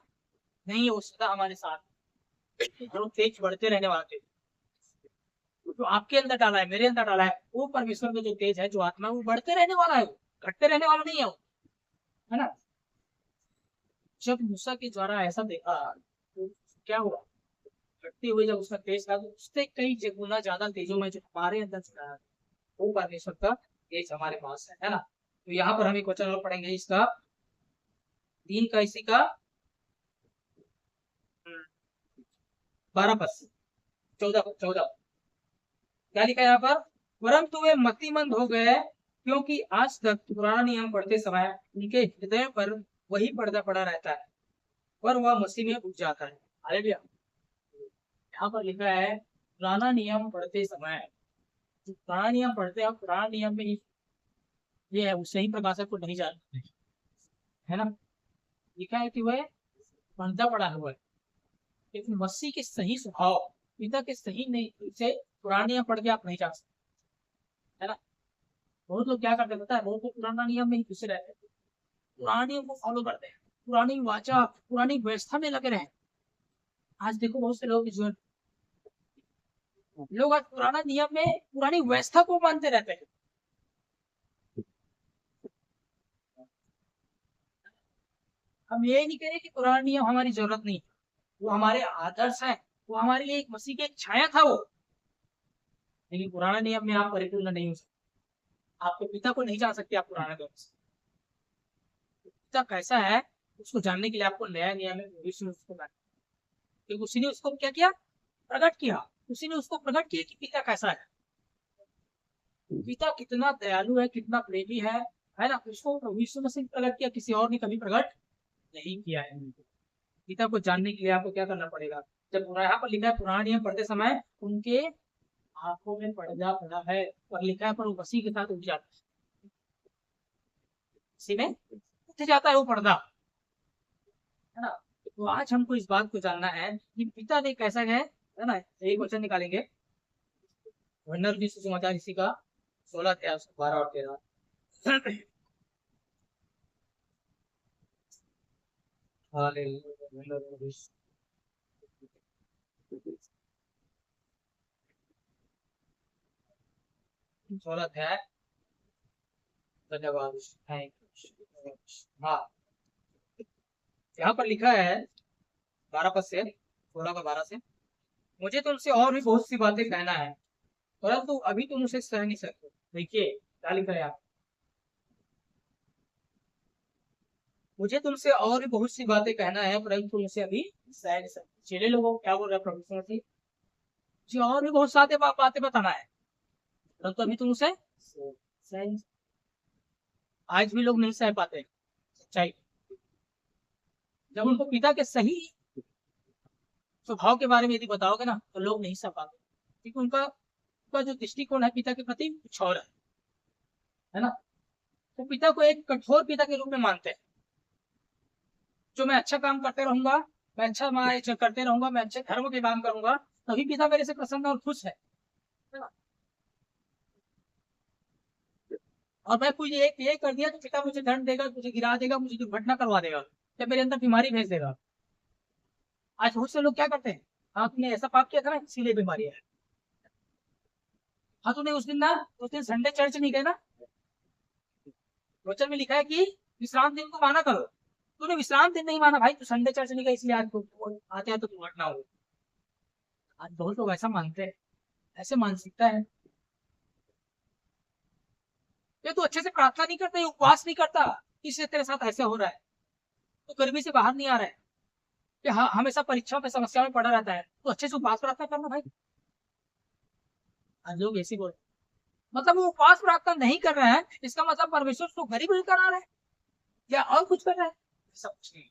नहीं है, वो सदा हमारे साथ, और वो तेज बढ़ते रहने वाला थे। जो आपके अंदर डाला है, मेरे अंदर डाला है, वो परमेश्वर का जो तेज है, जो आत्मा है, वो बढ़ते रहने वाला है, घटते रहने वाला नहीं है वो, है ना। जब मूसा के द्वारा ऐसा देखा तो क्या हुआ, घटते हुए जब उसका तेज था, तो उससे कई गुना ज्यादा तेजों में जो हमारे अंदर चला है, वो परमेश्वर का तेज हमारे पास है ना। तो यहाँ पर हम एक क्वेश्चन और पढ़ेंगे इसका, 3 का, इसी का 12 पद, 14 क्या लिखा है यहाँ पर, परंतु वे मतिमंद हो गए, क्योंकि आज तक पुराना नियम पढ़ते समय उनके हृदय पर वही पर्दा पड़ा रहता है, पर वह मसीह में उठ जाता है। हालेलुया। यहाँ पर लिखा है, पुराना नियम पढ़ते समय, जो पुराना नियम पढ़ते हैं, पुराना नियम में ये है, उस सही प्रकाशक को नहीं जानते, है ना। लिखा है कि वह पर्दा पड़ा हुआ है, लेकिन मसीह के सही स्वभाव, पिता के सही नहीं से पुराना नियम पढ़ के आप नहीं जान सकते, है ना। बहुत लोग क्या करते पता है, बहुत लोग पुराना नियम में ही घुसे रहते हैं, पुराने नियम को फॉलो करते हैं, पुरानी वाचा, पुरानी व्यवस्था में लगे रहे। आज देखो बहुत से लोग जो लोग आज पुराना नियम में पुरानी व्यवस्था को मानते रहते हैं। हम ये नहीं कह रहे कि पुराना नियम हमारी जरूरत नहीं, वो हमारे आदर्श है, वो हमारे लिए एक मसीह की एक छाया था वो, लेकिन पुराना नियम में आप परिपूर्ण नहीं हो सकते, आपके पिता को नहीं जान सकते आप पुराने नियम से। पिता कैसा है उसको जानने के लिए आपको नया नियम में भविष्य में उसको जानना, क्योंकि उसी ने उसको क्या किया, प्रकट किया, उसी ने उसको प्रकट किया कि पिता कैसा है, पिता कितना दयालु है, कितना प्रेमी है ना। उसको प्रभु यीशु मसीह प्रकट किया, किसी और ने कभी प्रकट नहीं किया है। पिता को जानने के लिए आपको क्या करना पड़ेगा, जब यहाँ पर लिखा है पुराना नियम पढ़ते समय उनके आंखों में पर्दा पड़ा है, और लिखा है पर वो मसीह के साथ उठ जाता है, इसी में उठ जाता है वो पर्दा, है ना। तो आज हमको इस बात को जानना है कि पिता ने कैसा है ना। एक क्वेश्चन निकालेंगे, वंडर जी सुसमाचार इसी का 16 अध्याय 12 और 13। हालेलुया। सोलह अध्याय। धन्यवाद। Thank you. हाँ, यहाँ पर लिखा है 12 पद से, 16 का 12 से, मुझे तुमसे और भी बहुत सी बातें कहना है परंतु अभी तुम उसे सह नहीं सकते। देखिए क्या लिखा है यहाँ, मुझे तुमसे और भी बहुत सी बातें कहना है परंतु तुम उसे अभी सह नहीं सकते। चेले लोगों क्या बोल रहे हैं प्रभु यीशु मसीह, मुझे और भी बहुत सारे बातें बताना है परंतु अभी तुम उसे सह नहीं सकते। आज भी लोग नहीं सह पाते सच्चाई। जब उनको पिता के सही स्वभाव के बारे में यदि बताओगे ना तो लोग नहीं सह पाते, क्योंकि उनका जो दृष्टिकोण है पिता के प्रति कुछ और है ना। तो पिता को एक कठोर पिता के रूप में मानते हैं, जो मैं अच्छा काम करते रहूंगा, मैं अच्छा करते रहूंगा, मैं अच्छे धर्म के काम करूंगा तभी पिता मेरे से प्रसन्न और खुश है ना? और मैं कुछ एक ये कर दिया तो पिता मुझे दंड देगा, मुझे गिरा देगा, मुझे दुर्घटना करवा देगा या मेरे अंदर बीमारी भेज देगा। आज बहुत से लोग क्या करते हैं, हाँ तुमने ऐसा पाप किया था ना इसीलिए बीमारी है। हाँ तूने उस दिन संडे चर्च नहीं गए ना, वचन में लिखा है कि विश्राम दिन को माना करो, तूने विश्राम दिन नहीं माना भाई, तू संडे चर्च नहीं गया इसलिए आज आते हैं तो दुर्घटना हो। आज बहुत लोग ऐसा मानते हैं, ऐसे मानसिकता है। ये तो अच्छे से प्रार्थना नहीं करते, उपवास नहीं करता, इससे तेरे साथ ऐसे हो रहा है, तो गर्मी से बाहर नहीं आ रहा है, कि हाँ हमेशा परीक्षाओं में समस्या में पड़ा रहता है, तो अच्छे से उपवास प्रार्थना करना भाई। आज लोग ऐसे बोल, मतलब वो उपवास प्रार्थना नहीं कर रहे हैं इसका मतलब परमेश्वर उसको गरीब ही करा रहे हैं या और कुछ कर रहे हैं, ऐसा कुछ नहीं।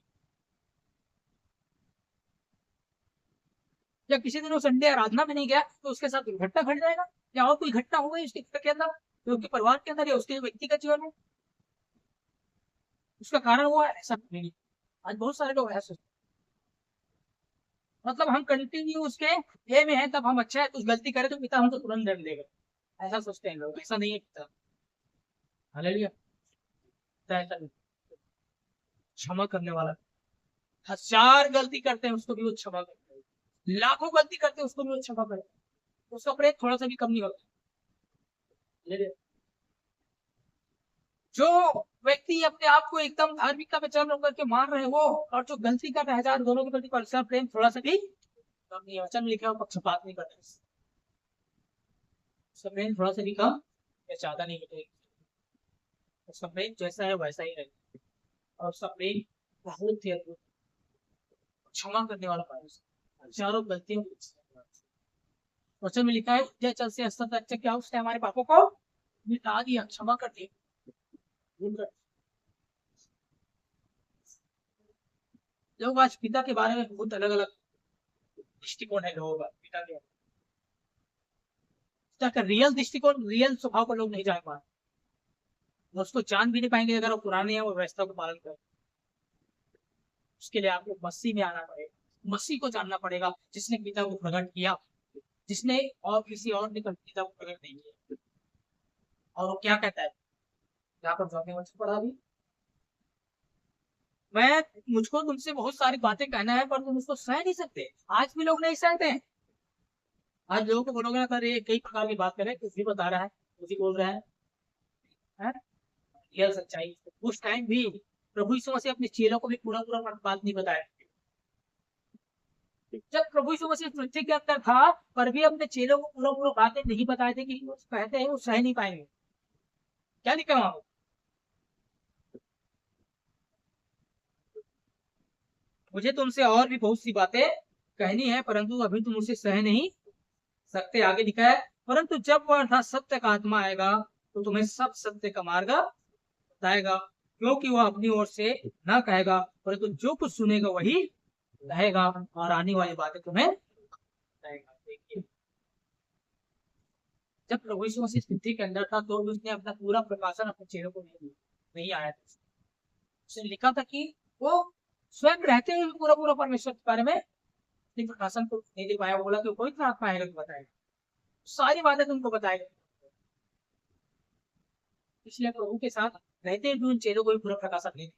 या किसी दिन वो संडे आराधना में नहीं गया तो उसके साथ दुर्घटना घट जाएगा या और कोई घटना हो गई उसके घर के अंदर, तो उसके परिवार के अंदर या उसके व्यक्तिगत जीवन में, उसका कारण वो है, ऐसा नहीं। आज बहुत सारे लोग ऐसे, मतलब हम कंटिन्यू उसके वे में है तब हम अच्छा है, कुछ गलती करे तो पिता हमको तुरंत दंड देगा, ऐसा सोचते हैं लोग। ऐसा नहीं है पिता, हालेलुया। पिता ऐसा नहीं, क्षमा करने वाला। हजार गलती करते हैं उसको भी वो क्षमा करते हैं, लाखों गलती करते हैं उसको भी वो क्षमा करते हैं, उसका प्रेम थोड़ा सा भी कम नहीं होता। जो व्यक्ति अपने आप को एकदम धार्मिकता पे चल रहा करके मान रहे हैं वो, और जो गलती कर रहे हैं हजार, दोनों के प्रति परस्पर प्रेम थोड़ा सा भी कम नहीं है। वचन में लिखा है पक्षपात नहीं करते, उसका प्रेम थोड़ा सा भी कम या ज्यादा नहीं है, उसका प्रेम जैसा है वैसा ही रहेगा, और उसका प्रेम बहुत ही अद्भुत, क्षमा करने वाला परमेश्वर हजारों गलतियों को। वचन में लिखा है जय चल से अस्तर तक क्या उसने हमारे पापों को मिटा दिया, क्षमा कर दिया। लोग आज पिता के बारे में बहुत अलग अलग दृष्टिकोण है लोगों का, पिता का रियल दृष्टिकोण, रियल स्वभाव को लोग नहीं जान पाते, उसको जान भी नहीं पाएंगे अगर वो पुराने या वो व्यवस्था को पालन करें। उसके लिए आपको मसीह में आना पड़ेगा, मसीह को जानना पड़ेगा जिसने पिता को प्रकट किया, जिसने और किसी और ने पिता को प्रकट नहीं किया। और वो क्या कहता है यहाँ पर जो वचन पढ़ा भी, मैं मुझको तुमसे बहुत सारी बातें कहना है पर तुम उसको सह नहीं सकते। आज भी लोग नहीं सहते हैं। आज लोगों को बोलोगे ना सर ये कई प्रकार की बात करें, कुछ भी बता रहा है, कुछ ही बोल रहा है? यह सच्चाई। उस टाइम भी प्रभु यीशु मसीह अपने चेलों को भी पूरा पूरा बात नहीं बताया। जब प्रभु यीशु मसीह पृथ्वी के अंदर था पर भी अपने चेलों को पूरा पूरा बातें नहीं बताए थे, कि वो कहते हैं वो सह नहीं पाएंगे। क्या लिखा वहां, मुझे तुमसे और भी बहुत सी बातें कहनी है परंतु अभी तुम उसे सह नहीं सकते। आगे लिखा है परंतु जब वह अर्थात सत्य का आत्मा आएगा तो तुम्हें सब सत्य का मार्ग बताएगा, क्योंकि वह अपनी ओर से ना कहेगा परंतु जो कुछ सुनेगा वही कहेगा और आने वाली बातें तुम्हें बताएगा। देखिए जब प्रभु यीशु मसीह पृथ्वी के अंदर था तो उसने अपना पूरा प्रकाशन अपने चेहरे को नहीं आया था। उसने लिखा था कि वो स्वयं रहते हुए पूरा पूरा परमेश्वर के बारे में प्रकाशन को नहीं दे पाया। बोला कि कोई आत्मा आएगा तो बताएगा, सारी बातें तुमको बताएगा। इसलिए प्रभु के साथ रहते हुए उन चेहरों को भी पूरा प्रकाशन नहीं।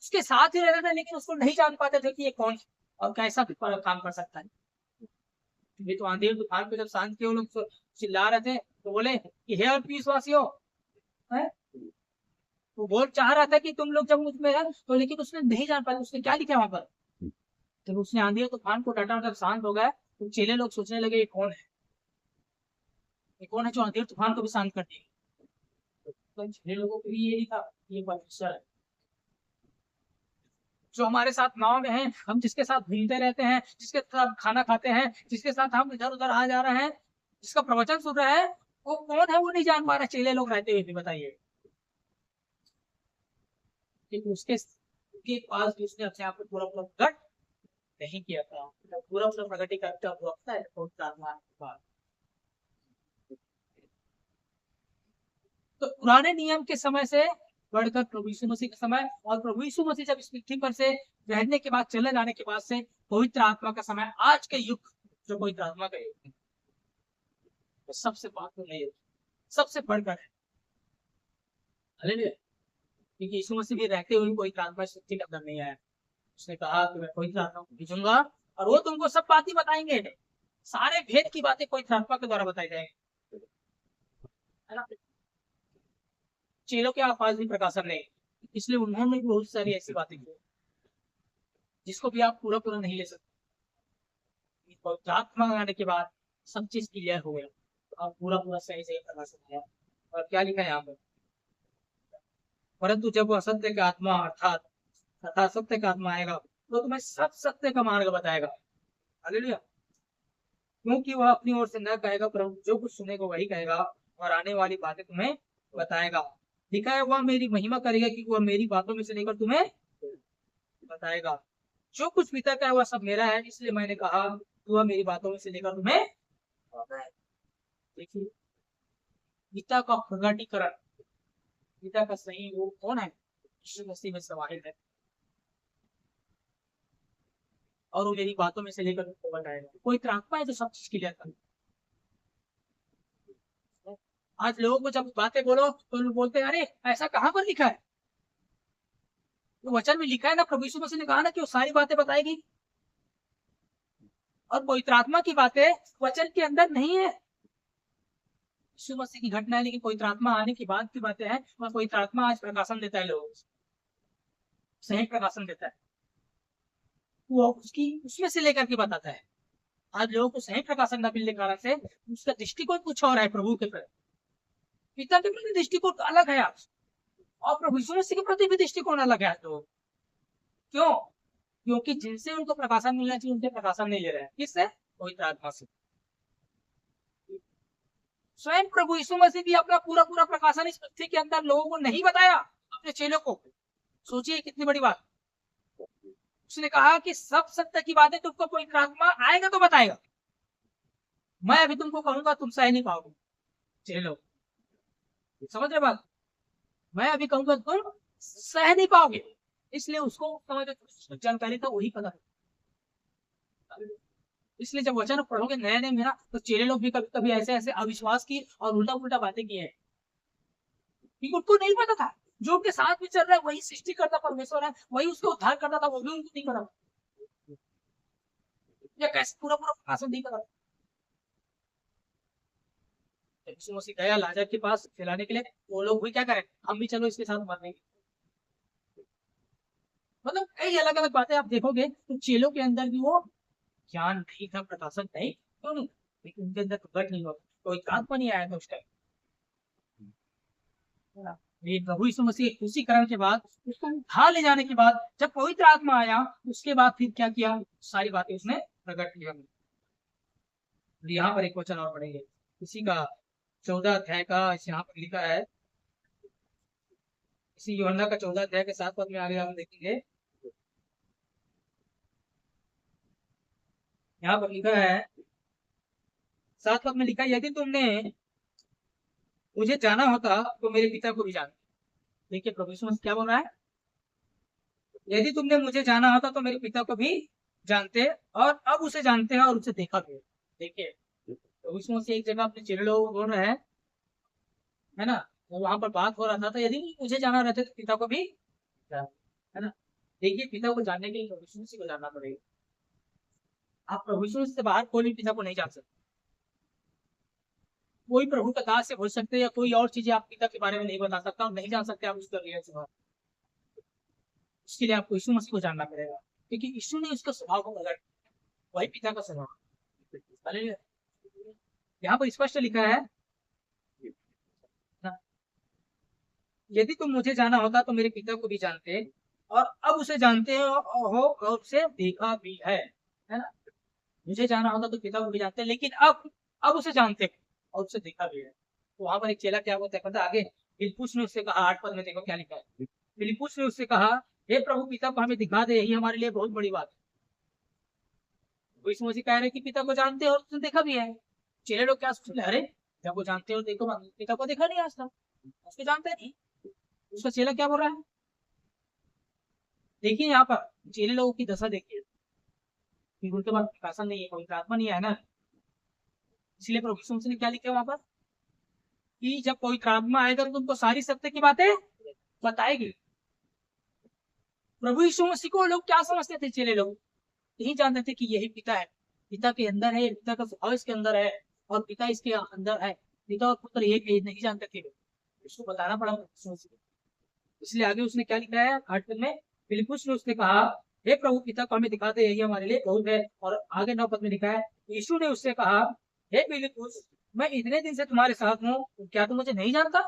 उसके साथ ही रहते थे, लेकिन उसको नहीं जान पाते थे कि ये कौन और कैसा काम कर सकता है। ये तो आंधी और तूफान को जब शांत किए, वो लोग चिल्ला रहे थे, तो बोले कि हे और पीस वासियों, है वो बोल चाह रहा था कि तुम लोग जब मुझ में है, तो लेकिन उसने नहीं जान पाया उसने क्या लिखा वहां पर। जब उसने आंधी और तूफान को डांटा और जब शांत हो गया, तो चेले लोग सोचने लगे ये कौन है, ये कौन है जो आंधी और तूफान को भी शांत कर दिया। तो चेले लोगों को भी ये नहीं था, ये परमेश्वर है जो हमारे साथ नाव में है, हम जिसके साथ घूमते रहते हैं, जिसके साथ खाना खाते हैं, जिसके साथ हम इधर उधर आ जा रहे हैं, जिसका प्रवचन सुन रहे हैं, वो कौन है वो नहीं जान पा रहे चेले लोग रहते हुए भी। बताइए कि उसके पास भी उसने अपने आप को पूरा पूरा प्रकट नहीं किया था, पूरा पूरा प्रकटीकरण का वक्त है बहुत साल बाद। तो पुराने नियम के समय से बढ़कर प्रभु यीशु मसीह का समय, और प्रभु यीशु मसीह जब इस पृथ्वी पर से रहने के बाद, चले जाने के बाद से पवित्र आत्मा का समय, आज के युग जो पवित्र आत्मा का युग है, तो सबसे बात तो नहीं है, सबसे बढ़कर है। हालेलुया। क्योंकि यीशु मसीह भी रहते हुए पवित्र आत्मा सृष्टि के अंदर नहीं आया। उसने कहा कि मैं पवित्र आत्मा को भेजूंगा और वो तुमको सब बातें बताएंगे, सारे भेद की बातें पवित्र आत्मा के द्वारा बताई जाएंगी, है ना। चेलों के पास भी प्रकाशन नहीं, इसलिए उन्होंने भी बहुत सारी ऐसी बातें की जिसको भी आप पूरा पूरा नहीं ले सकते। पवित्र आत्मा आने के बाद सब चीज क्लियर हो गया, तो आप पूरा पूरा सही सही प्रकाशन है। और क्या लिखा है यहाँ पर, परंतु जब वह सत्य का आत्मा अर्थात अर्थात सत्य का आत्मा आएगा, तो तुम्हें सब सत्य का मार्ग बताएगा। हालेलुया। क्योंकि वह अपनी ओर से न कहेगा, परंतु जो कुछ सुनेगा वही कहेगा, और आने वाली बातें तुम्हें बताएगा। लिखा है वह मेरी महिमा करेगा, क्योंकि वह मेरी बातों में से लेकर तुम्हें बताएगा। जो कुछ पिता का है वह सब मेरा है, इसलिए मैंने कहा कि वह मेरी बातों में से लेकर तुम्हें बताएगा। देखिए, पिता का प्रकटीकरण, पिता का सही वो कौन है, यीशु मसीह में समाहित है, और वो मेरी बातों में से लेकर तुमको बताएगा। कोई आत्मा है जो सब चीज क्लियर कर। आज लोगों को जब बातें बोलो तो लोग बोलते हैं अरे ऐसा कहाँ पर लिखा है, तो वचन में लिखा है ना, प्रभु यीशु मसीह ने कहा ना कि वो सारी बातें बताएगी। और पवित्र आत्मा की बातें वचन के अंदर नहीं है, यीशु मसीह की घटना है, लेकिन पवित्र आत्मा आने के बाद की बातें हैं। वह पवित्र आत्मा आज प्रकाशन देता है, लोगों को सही प्रकाशन देता है, वो उसकी उसमें से लेकर के बताता है। आज लोगों को सही प्रकाशन न मिलने के कारण से उसका दृष्टिकोण कुछ और है प्रभु के प्रति, पिता के प्रति दृष्टिकोण अलग है आज, और प्रभु यीशु मसीह के प्रति भी दृष्टिकोण अलग है। तो क्यों? क्योंकि जिनसे उनको प्रकाशन मिलना चाहिए उनसे प्रकाशन नहीं ले रहे हैं। किससे? पवित्र आत्मा से। स्वयं प्रभु यीशु मसीह भी अपना पूरा पूरा प्रकाशन इस पृथ्वी के अंदर लोगों को नहीं बताया, अपने चेलों को। सोचिए कितनी बड़ी बात। उसने कहा कि सब सत्य की बातें तुमको पवित्र आत्मा आएगा तो बताएगा, मैं अभी तुमको कहूंगा तुम सह नहीं पाओगे। चेलो समझ रहे बात, मैं अभी कहूंगा तुम सह नहीं पाओगे, इसलिए उसको समझ जानकारी था वही पता। इसलिए जब वचन पढ़ोगे नए नए में ना, तो चेले लोग भी कभी कभी ऐसे ऐसे अविश्वास की और उल्टा पुल्टा बातें की है, क्योंकि उनको नहीं पता था जो उनके साथ भी चल रहा है वही सृष्टि करता परमेश्वर है, वही उसको उद्धार करता था, वो भी उनको नहीं पता, या कैसे पूरा पूरा भाषण नहीं पता। यीशु मसीह गया लाजर के पास खिलाने के लिए, वो लोग भी क्या करें, हम भी चलो इसके साथ मरने। मतलब कई अलग अलग बातें आप देखोगे, तो चेलों के अंदर भी वो ज्ञान नहीं था, प्रकाशन नहीं, क्यों नहीं, लेकिन उनके अंदर प्रकट नहीं हुआ, कोई आत्मा नहीं आया था उस टाइम। ये प्रभु यीशु मसीह उसी कर्म के बाद, उसको उठा ले जाने के बाद, जब पवित्र आत्मा आया, उसके बाद फिर क्या किया, सारी बातें उसने प्रकट किया। यहाँ पर एक वचन और पढ़ेंगे, इसी का 14 अध्याय का यहाँ पर लिखा है, इसी यूहन्ना का 14 अध्याय के 7 पद में आगे हम देखेंगे। यहाँ पर लिखा है 7 पद में लिखा है, यदि तुमने मुझे जाना होता तो मेरे पिता को भी जानते। देखिए प्रभु यीशु मसीह क्या बोल रहा है, यदि तुमने मुझे जाना होता तो मेरे पिता को भी जानते, और अब उसे जानते हैं और उसे देखा भी। देखिए प्रभु यीशु मसीह एक जगह अपने चेले लोगों को बोल रहे हैं, है ना, तो वहां पर बात हो रहा था, तो यदि मुझे जाना रहते तो पिता को भी, है ना। देखिए, पिता को जानने के लिए प्रभु यीशु मसीह को जानना पड़ेगा। आप प्रभु यीशु मसीह से बाहर कोई भी पिता को नहीं जान सकते। कोई प्रभु का दास से हो सकते या कोई और चीजें आप पिता के बारे में नहीं बता सकता और नहीं जान सकते आप उसका रियल स्वभाव। उसके लिए आपको यीशु मसीह को जानना पड़ेगा, क्योंकि यीशु ने उसका स्वभाव को प्रकट किया। वही पिता का स्वभाव। हालेलुया। यहाँ पर स्पष्ट लिखा है ना, यदि तुम मुझे जाना होता तो मेरे पिता को भी जानते और अब उसे जानते हो और उसे देखा भी है ना। मुझे जाना होता तो पिता को भी जानते, लेकिन अब उसे जानते और उसे देखा भी है। तो वहां पर एक चेला क्या होता है पता आगे, फिलिप्पुस ने उससे कहा, 8 पद में देखो क्या लिखा है। फिलिप्पुस ने उससे कहा, हे प्रभु, पिता को हमें दिखा दे, यही हमारे लिए बहुत बड़ी बात है। वो यीशु मसीह कह रहे कि पिता को जानते हो और उसने देखा भी है। चेले लोग क्या सोचते, अरे पिता को जानते हो, देखो पिता को देखा नहीं आज तक, उसको जानते नहीं। उसका चेला क्या बोल रहा है, देखिए यहाँ पर चेले लोगों की दशा देखिए कि उनके पास प्रकाशन नहीं है, कोई आत्मा नहीं है ना। इसलिए प्रभु यीशु मसीह ने क्या लिखा वहां पर कि जब कोई आत्मा आएगा तो तुमको सारी सत्य की बातें बताएगी। प्रभु यीशु मसीह को लोग क्या समझते थे, चेले लोग यही जानते थे कि यही पिता है, पिता के अंदर है, पिता का स्वभाव इसके अंदर है और पिता इसके अंदर है। पिता और पुत्र एक है, नहीं जानते थे लोग, उसको बताना पड़ा यीशु मसीह को। इसलिए आगे उसने क्या लिखा है 8 पद में, फिलिप्पुस ने उसने कहा, हे प्रभु, पिता को हमें दिखाते, यही हमारे लिए बहुत है। और आगे 9 पद में लिखा है, यीशु ने उससे कहा, हे फिलिप्पुस, मैं इतने दिन से तुम्हारे साथ हूँ, क्या तुम मुझे नहीं जानता?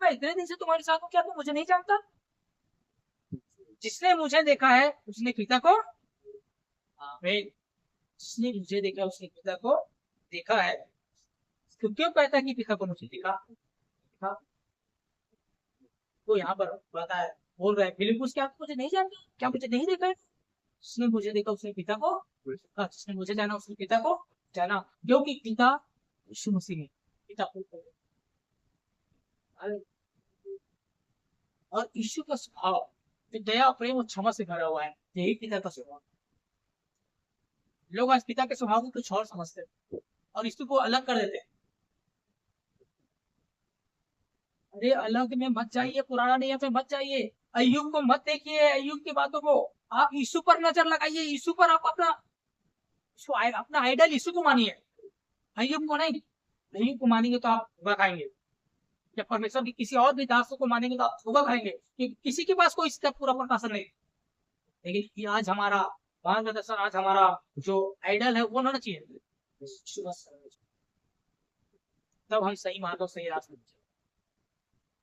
मैं इतने दिन से तुम्हारे साथ हूँ, क्या तुम मुझे नहीं जानता? जिसने मुझे देखा है उसने पिता को, आमीन, जिसने मुझे देखा उसने पिता को देखा है। तो क्यों कहता है कि पिता को मुझे देखा? तो यहाँ पर बताया, बोल रहा है फिलिप्पुस, क्या मुझे नहीं जानता, क्या मुझे नहीं देखा है? जिसने मुझे देखा उसने पिता को, जिसने मुझे जाना उसने पिता को जाना, क्योंकि पिता यीशु मसीह है। पिता और यीशु का स्वभाव दया, प्रेम और क्षमा से भरा हुआ है, यही पिता का स्वभाव। लोग आज पिता के स्वभाव को कुछ और समझते हैं और यीशु को अलग कर देते हैं। अरे अलग में मत जाइए, पुराना नियम में मत जाइए, अय्यूब को मत देखिए, अय्यूब की बातों को, आप यीशु पर नजर लगाइए, यीशु पर आप अपना आइडल यीशु को मानिए, अय्यूब को नहीं। अय्यूब को मानेंगे तो आप धोखा खाएंगे। जब परमेश्वर की किसी और भी दासों को मानेंगे तो आप धोखा खाएंगे, क्योंकि किसी के पास कोई इसका पूरा प्रकाशन नहीं। लेकिन आज हमारा मार्गदर्शन, आज हमारा जो आइडल है वो होना चाहिए, तब हम सही मार्ग और सही रास्ते में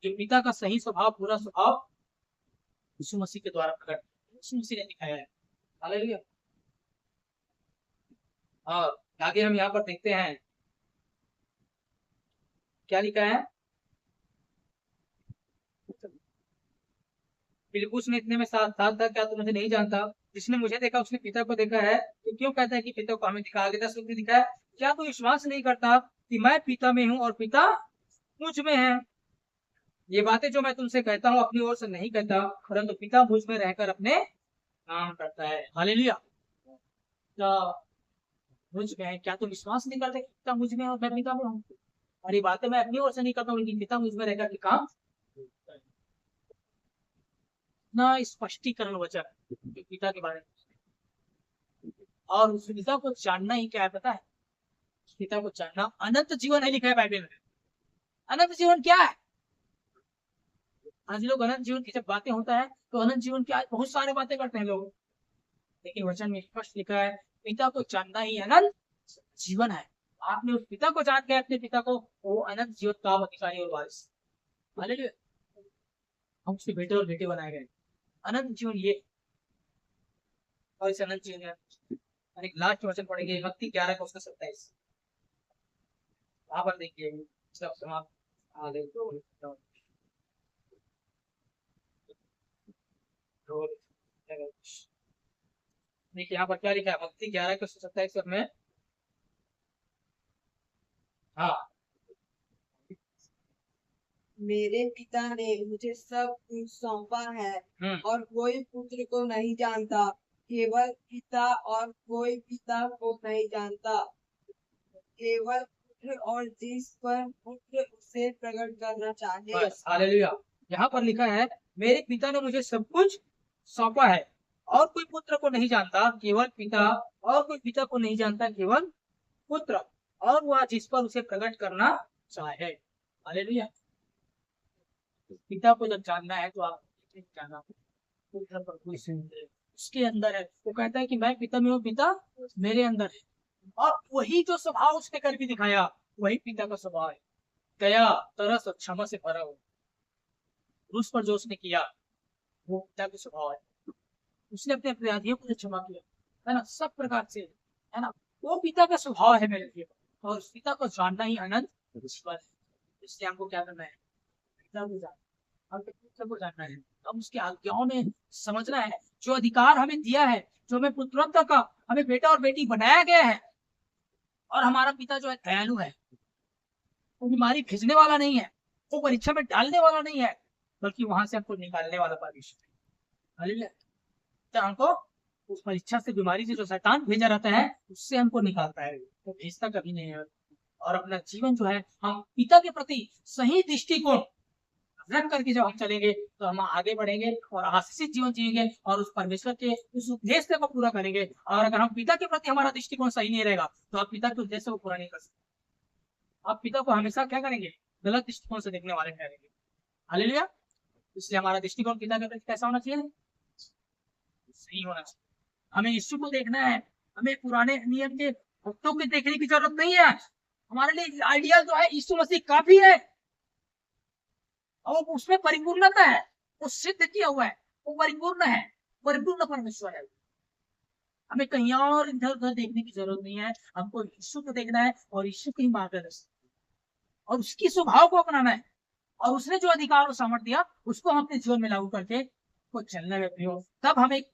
जो पिता का सही स्वभाव, पूरा स्वभाव यीशु मसीह के द्वारा प्रकट यीशु मसीह ने दिखाया है। हालेलुया। और आगे हम यहाँ पर देखते हैं क्या लिखा है, फिलिप्पुस ने इतने में साथ था, क्या तुम मुझे नहीं जानता? जिसने मुझे देखा उसने पिता को देखा है। तो क्यों कहता है कि पिता को हमें दिखा? आगे 10 में दिखा है, क्या तू विश्वास नहीं करता कि मैं पिता में हूँ और पिता मुझ में है? ये बातें जो मैं तुमसे कहता हूँ अपनी ओर से नहीं कहता, परंतु पिता मुझ में रहकर अपने काम करता है। हालेलुया। तो मुझ में है, क्या तुम विश्वास नहीं करते कि पिता मुझ में और मैं पिता में हूँ? और ये बातें मैं अपनी ओर से नहीं करता हूँ, लेकिन पिता मुझ में रहकर के काम। ना स्पष्टीकरण वचन पिता के बारे में, और उस पिता को जानना ही क्या है पता है? पिता को जानना अनंत जीवन है, लिखा है बाइबल में। अनंत जीवन क्या है? आज लोग अनंत जीवन की जब बातें होता है तो अनंत जीवन की आज बहुत सारे बातें करते हैं लोग, लेकिन वचन में स्पष्ट लिखा है पिता को जानना ही अनंत जीवन है। आपने उस पिता को जान के अपने पिता को, वो अनंत जीवन का अधिकारी और वारिस। हालेलुया। हम उसके बेटे और बेटे बनाए गए। अनंत जीवन ये, और इस अनंत जीवन में एक लास्ट वचन पढ़ेंगे, भक्ति 11 का उसका 27। वहां पर देखिए सब समाप्त। देखिए यहाँ पर क्या लिखा है, भक्ति 11 का 27 में। हाँ, मेरे पिता ने मुझे सब कुछ सौंपा है और कोई पुत्र को नहीं जानता, केवल पिता, और कोई पिता को नहीं जानता, केवल पुत्र, और जिस पर पुत्र उसे प्रकट करना चाहे। हालेलुया। यहाँ पर लिखा है, मेरे पिता ने मुझे सब कुछ सौंपा है, और कोई पुत्र को नहीं जानता केवल पिता, और कोई पिता को नहीं जानता केवल पुत्र, और वह जिस पर उसे प्रकट करना चाहे। हालेलुया। पिता को जब जानना है तो आप जाना पुत्र पर कोई उसके अंदर है। वो कहता है कि मैं पिता में हूँ, पिता मेरे अंदर है, और वही जो स्वभाव उसने करके दिखाया वही पिता का स्वभाव है। दया, तरस और क्षमा से भरा हुआ। क्रूस पर जो उसने किया वो पिता का स्वभाव है। उसने अपने अपराधियों को क्षमा किया, है ना, सब प्रकार से, है ना, वो पिता का स्वभाव है मेरे लिए। और उस पिता को जानना ही आनंद ईश्वर है। इसलिए हमको क्या करना है? पिता को जानना, हमको पुत्र को जानना है, हम उसकी आज्ञाओं में समझना है। जो अधिकार हमें दिया है, जो हमें पुत्रत्व का, हमें बेटा और बेटी बनाया गया है, और हमारा पिता जो है दयालु है, वो बीमारी भेजने वाला नहीं है, वो परीक्षा में डालने वाला नहीं है, बल्कि वहां से हमको निकालने वाला परमेश्वर है। हालेलुया। तो हमको उस परीक्षा से, बीमारी से जो शैतान भेजा रहता है, उससे हमको निकालता है, वो भेजता कभी नहीं है। और अपना जीवन जो है हम पिता के प्रति सही दृष्टिकोण रख करके जब हम चलेंगे तो हम आगे बढ़ेंगे और आशीषित जीवन जिएंगे, और उस परमेश्वर के उस उद्देश्य को पूरा करेंगे। और अगर हम पिता के प्रति हमारा दृष्टिकोण सही नहीं रहेगा तो आप पिता के उद्देश्य को पूरा नहीं कर सकते। आप पिता को हमेशा क्या करेंगे? गलत दृष्टिकोण से देखने वाले ठहरेंगे। हालेलुया। इसलिए हमारा दृष्टिकोण पिता के प्रति कैसा होना चाहिए? सही होना चाहिए। हमें यीशु को देखना है, हमें पुराने नियम के भक्तों को देखने की जरूरत नहीं है। हमारे लिए आइडियल जो है यीशु मसीह काफी है, और उसमें परिपूर्णता है, वो सिद्ध किया हुआ है, वो परिपूर्ण है, परिपूर्ण परमेश्वर है। हमें कहीं और इधर उधर देखने की जरूरत नहीं है, हमको यीशु को देखना है और यीशु के ही मार्गदर्शन और उसकी स्वभाव को अपनाना है, और उसने जो अधिकार और सामर्थ्य दिया उसको हम अपने जीवन में लागू करके को चलने में प्रयोग, तब हम एक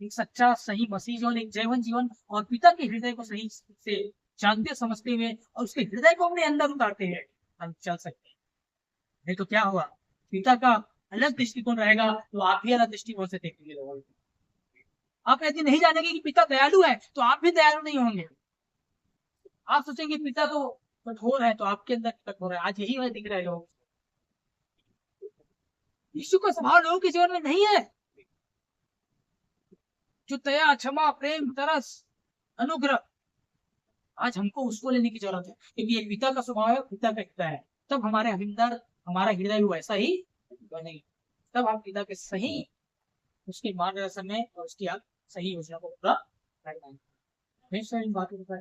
सच्चा सही मसीह जीवन, एक जीवन जीवन और पिता के हृदय को सही से जानते समझते हुए और उसके हृदय को अपने अंदर उतारते हैं हम चल सकते हैं। नहीं तो क्या हुआ? पिता का अलग दृष्टिकोण रहेगा तो आप भी अलग दृष्टिकोण से देखेंगे लोगों को। आप यदि नहीं जानेंगे कि पिता दयालु है तो आप भी दयालु नहीं होंगे। आप सोचेंगे पिता तो कठोर है तो आपके अंदर कठोर है। आज यही दिख रहा है लोग, यीशु का स्वभाव लोगों के जीवन में नहीं है। जो दया, क्षमा, प्रेम, तरस, अनुग्रह, आज हमको उसको लेने की जरूरत है, क्योंकि ये पिता का स्वभाव है, पिता का हृदय है। तब हमारे अंदर हमारा हृदय भी वैसा ही बनेगा, तब हम पिता के सही उसके मार्गदर्शन में और उसकी सही योजना को पूरा करना है। इन बातों का